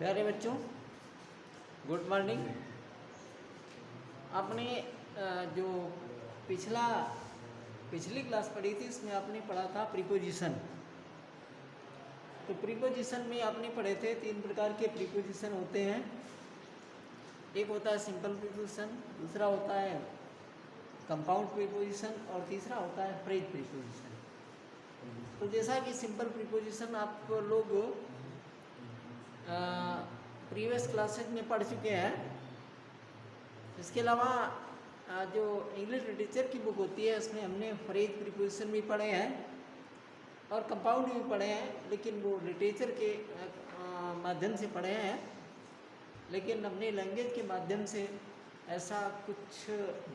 प्यारे बच्चों, good morning. आपने जो पिछली क्लास पढ़ी थी उसमें आपने पढ़ा था प्रीपोजिशन। तो प्रीपोजिशन में आपने पढ़े थे 3 प्रकार के प्रीपोजिशन होते हैं। एक होता है सिंपल प्रीपोजिशन, दूसरा होता है कंपाउंड प्रीपोजिशन और तीसरा होता है फ्रेज प्रीपोजिशन। तो जैसा कि सिंपल प्रीपोजिशन आप लोग प्रीवियस क्लासेज में पढ़ चुके हैं। इसके अलावा जो इंग्लिश लिटरेचर की बुक होती है उसमें हमने फ्रेज प्रीपोजिशन भी पढ़े हैं और कंपाउंड भी पढ़े हैं, लेकिन वो लिटरेचर के माध्यम से पढ़े हैं। लेकिन अपने लैंग्वेज के माध्यम से ऐसा कुछ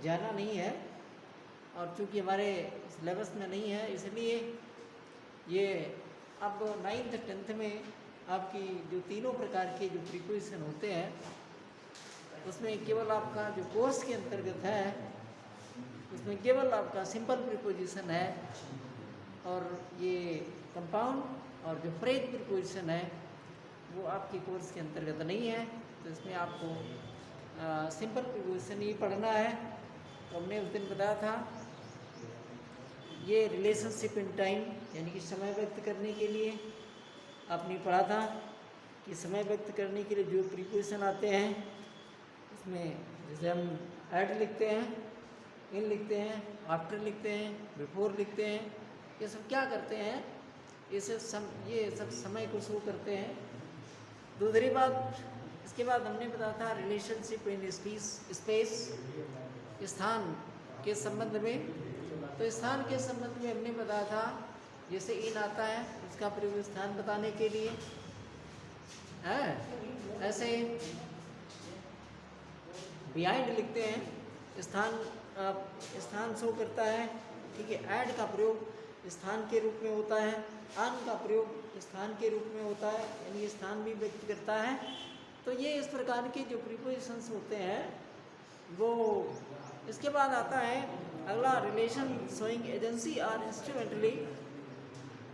जाना नहीं है, और चूँकि हमारे सिलेबस में नहीं है इसलिए ये अब 9th 10th में आपकी जो तीनों प्रकार के जो प्रीपोजिशन होते हैं उसमें केवल आपका जो कोर्स के अंतर्गत है उसमें केवल आपका सिंपल प्रीपोजिशन है, और ये कंपाउंड और जो फ्रेज प्रीपोजिशन है वो आपके कोर्स के अंतर्गत नहीं है। तो इसमें आपको सिंपल प्रीपोजिशन ही पढ़ना है। तो हमने उस दिन बताया था ये रिलेशनशिप इन टाइम यानी कि समय व्यक्त करने के लिए आपने पढ़ा था कि समय व्यक्त करने के लिए जो प्रीपोजिशन आते हैं उसमें जैसे हम ऐड लिखते हैं, इन लिखते हैं, आफ्टर लिखते हैं, बिफोर लिखते हैं, ये सब क्या करते हैं, ये सब समय को शो करते हैं। दूसरी बात, इसके बाद हमने बताया था रिलेशनशिप इन स्पेस, स्थान के संबंध में। तो स्थान के संबंध में हमने बताया था जैसे इन आता है उसका प्रयोग स्थान बताने के लिए है, ऐसे बिहाइंड लिखते हैं, स्थान शो करता है, ठीक है। ऐड का प्रयोग स्थान के रूप में होता है, ऑन का प्रयोग स्थान के रूप में होता है, यानी स्थान भी व्यक्त करता है। तो ये इस प्रकार के जो प्रीपोजिशंस होते हैं वो। इसके बाद आता है अगला relation showing agency or instrumentally.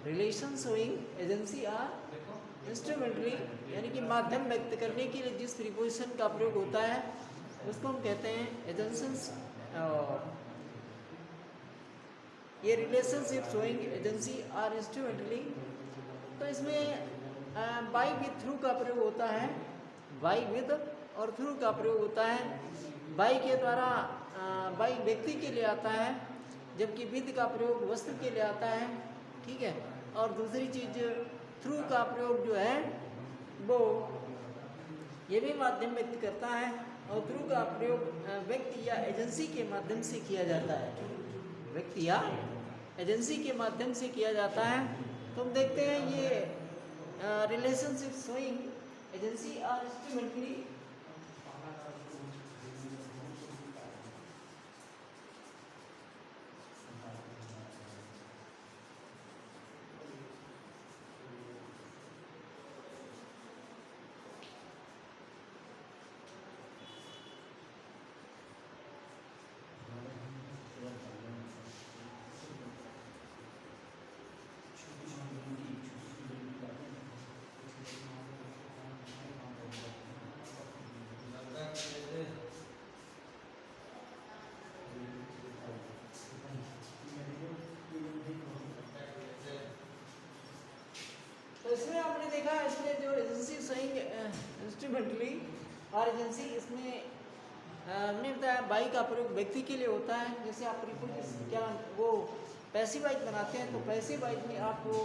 Relation showing agency or instrumentally यानी कि माध्यम व्यक्त करने के लिए जिस प्रीपोजिशन का प्रयोग होता है उसको हम कहते हैं एजेंशंस। ये रिलेशनशिप शोइंग एजेंसी आर इंस्ट्रूमेंटली। तो इसमें बाई विद थ्रू का प्रयोग होता है, बाई विद और थ्रू का प्रयोग होता है। बाई के द्वारा बाई व्यक्ति के लिए आता है, जबकि विद का प्रयोग वस्तु के लिए आता है, ठीक है। और दूसरी चीज थ्रू का प्रयोग जो है वो ये भी माध्यम व्यक्त करता है, और थ्रू का प्रयोग व्यक्ति या एजेंसी के माध्यम से किया जाता है, व्यक्ति या एजेंसी के माध्यम से किया जाता है। तो हम देखते हैं ये रिलेशनशिप शोइंग एजेंसी आर इंस्ट्रूमेंटली। इसमें आपने देखा इसमें जो एजेंसी शोइंग इंस्ट्रूमेंटली और एजेंसी, इसमें हमने बताया बाई का प्रयोग व्यक्ति के लिए होता है। जैसे आप प्रीपोजिशन क्या वो पैसिवाइज बनाते हैं, तो पैसिवाइज में आप वो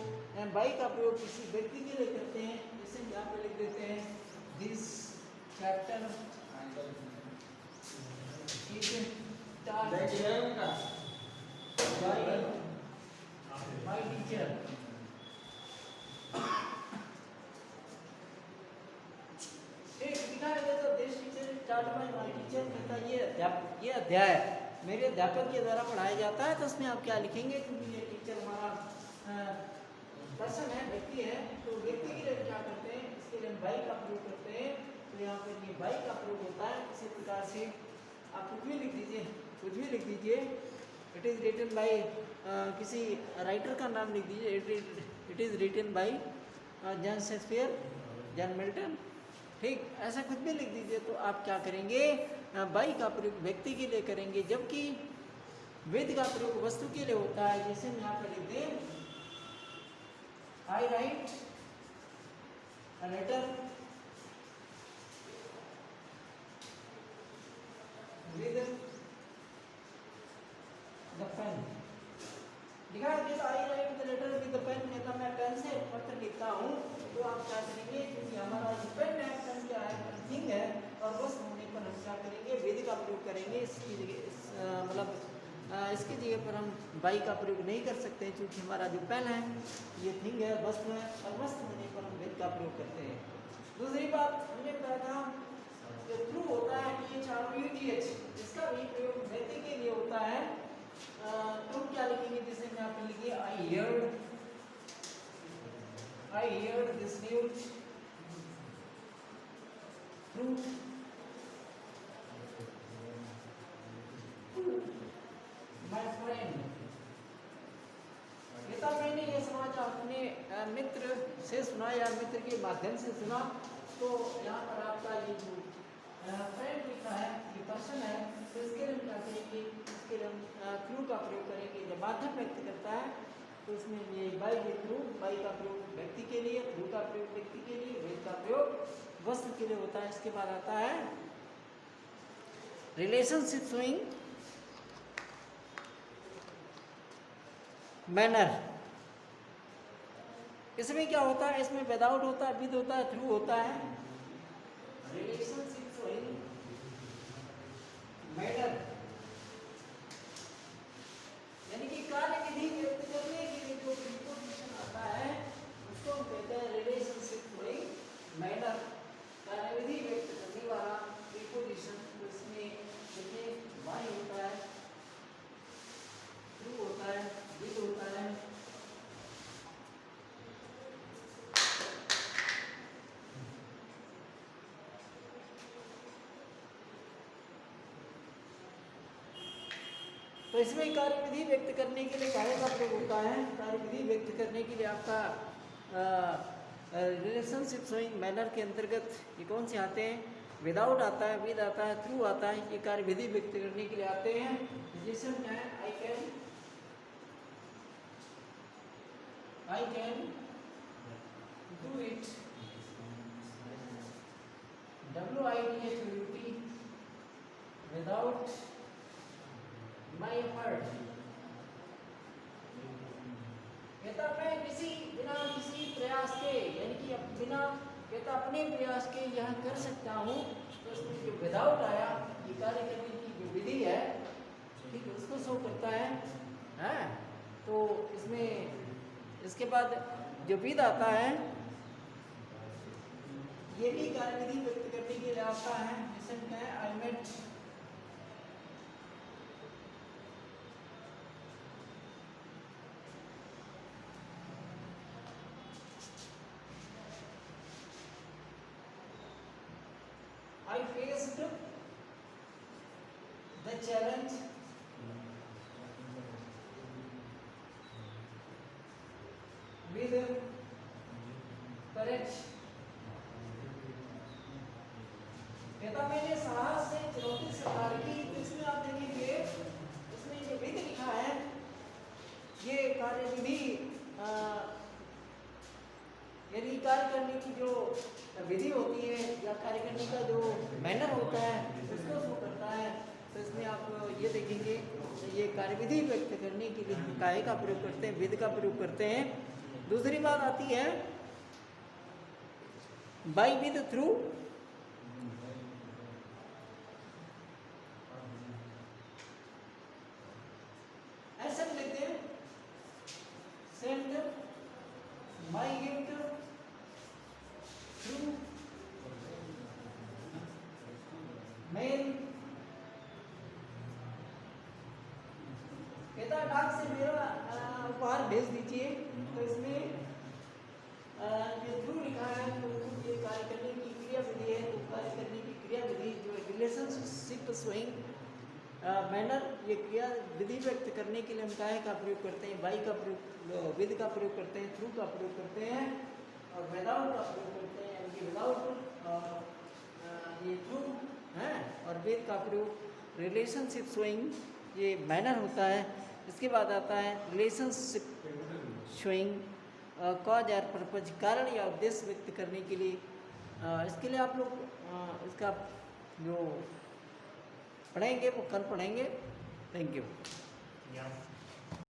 बाई का प्रयोग किसी व्यक्ति के लिए करते हैं। जैसे यहाँ पे लिख देते हैं दिस चैप्टर बाय टीचर। ये अध्याय मेरे अध्यापक के द्वारा पढ़ाया जाता है। तो उसमें आप क्या लिखेंगे, क्योंकि ये टीचर हमारा पर्सन है, व्यक्ति है, तो व्यक्ति के लिए क्या करते हैं, इसके लिए बाई का प्रयोग करते हैं। तो यहाँ पे ये बाई का प्रयोग होता है। इसी प्रकार से आप कुछ भी लिख दीजिए, कुछ भी लिख दीजिए। इट इज़ रिटन बाई, किसी राइटर का नाम लिख दीजिए। It is written by John Shakespeare, John Milton, ठीक, ऐसा खुद भी लिख दीजिए। तो आप क्या करेंगे, बाई का प्रयोग व्यक्ति के लिए करेंगे, जबकि विद का प्रयोग वस्तु के लिए होता है। जैसे हम यहाँ पर लिख दें, I write a letter with the pen. दिखाई दे, I write the letter with the pen, मतलब मैं पेन से पत्र लिखता हूँ। तो आप क्या करेंगे, क्योंकि हमारा जो पेन है, पेन क्या है, थिंग है, और वस्तु होने पर हम क्या करेंगे, विद का प्रयोग करेंगे। इसकी जगह मतलब इसकी जगह पर हम बाई का प्रयोग नहीं कर सकते हैं, क्योंकि हमारा जो पेन है ये थिंग है, वस्तु है, और वस्तु होने पर हम विद का प्रयोग करते हैं। दूसरी बात हमने कहा था, जो थ्रू होता है THRUGH, इसका भी प्रयोग व्यक्ति के लिए होता है। तो क्या लिखेंगे, जैसे मैं आप लिखिए, I heard this news through my friend। ये तो मैंने ये समाचार अपने मित्र से सुना या मित्र के माध्यम से सुना। तो यहाँ पर आपका ये जो फ्रेंड लिखा है, ये पर्सन है, तो इसके लिए हम क्या करेंगे, इसके लिए हम थ्रू का प्रयोग करेंगे। जब माध्यम व्यक्त करता है तो इसमें ये बाई के थ्रू, बाई का प्रयोग व्यक्ति के लिए, थ्रू का प्रयोग व्यक्ति के लिए, विद का प्रयोग वस्तु के लिए होता है। इसके बाद आता है रिलेशनशिप शोइंग मैनर। इसमें क्या होता है, इसमें विदाउट होता है, विद होता है, थ्रू होता है। रिलेशनशिप शोइंग मैनर यानी कि कार्य विधि व्यक्त करने के लिए जो प्रीपोजिशन आता है उसको हम कहते हैं रिलेशनशिप शोइंग मैनर, कार्य विधि व्यक्त करने वाला प्रीपोजिशन। तो इसमें देखिए, बाई होता है, थ्रू होता है, विद होता है, तो इसमें कार्य विधि व्यक्त करने के लिए कार्य का प्रयोग होता है। कार्य विधि व्यक्त करने के लिए आपका रिलेशनशिप शोइंग मैनर के अंतर्गत ये कौन से आते हैं, विदाउट आता है, विद आता है, थ्रू आता है। ये कार्य विधि व्यक्त करने के लिए आते हैं। जैसे हम क्या है, I can do it, WITHUT, without my effort. कहता मैं बिना किसी प्रयास के, यानी कि बिना, कहता अपने प्रयास के यह कर सकता हूँ। तो इसमें जो विदाउट आया, ये कार्य करने की जो विधि है, ठीक है, उसको शो करता है। तो इसमें इसके बाद जो विद आता है, ये भी कार्य विधि व्यक्त करने के लिए आता है। जैसे क्या है, I met I faced the challenge with courage। कहता मैंने साहस से चुनौती स्वीकार की। तो इसमें आप देखेंगे, इसमें जो विद लिखा है, ये कार्य विधि यानी कार्य करने की जो विधि होती है या कार्य करने का जो मैनर होता है उसको शो करता है। तो इसमें आप ये देखेंगे, ये कार्य विधि व्यक्त करने के लिए हम काय का प्रयोग करते हैं, विद का प्रयोग करते हैं। दूसरी बात आती है बाई, विद, थ्रू। ऐसे लेते हैं, send my gift through mail. कहता डाक से मेरा उपहार भेज दीजिए। तो इसमें थ्रू लिखा है, तो ये कार्य करने की क्रिया विधि है। तो कार्य करने की क्रिया विधि जो रिलेशनशिप शोइंग मैनर, ये क्रिया विधि व्यक्त करने के लिए हम काय का प्रयोग करते हैं, बाई का प्रयोग, विद का प्रयोग करते हैं, थ्रू का प्रयोग करते हैं, और विदाउट का प्रयोग करते हैं। यानी कि विदाउट वेद का प्रयोग रिलेशनशिप शोइंग ये मैनर होता है। इसके बाद आता है रिलेशनशिप शोइंग कॉज और पर्पज, कारण या उद्देश्य व्यक्त करने के लिए। इसके लिए आप लोग इसका जो पढ़ेंगे वो कल पढ़ेंगे। Thank you.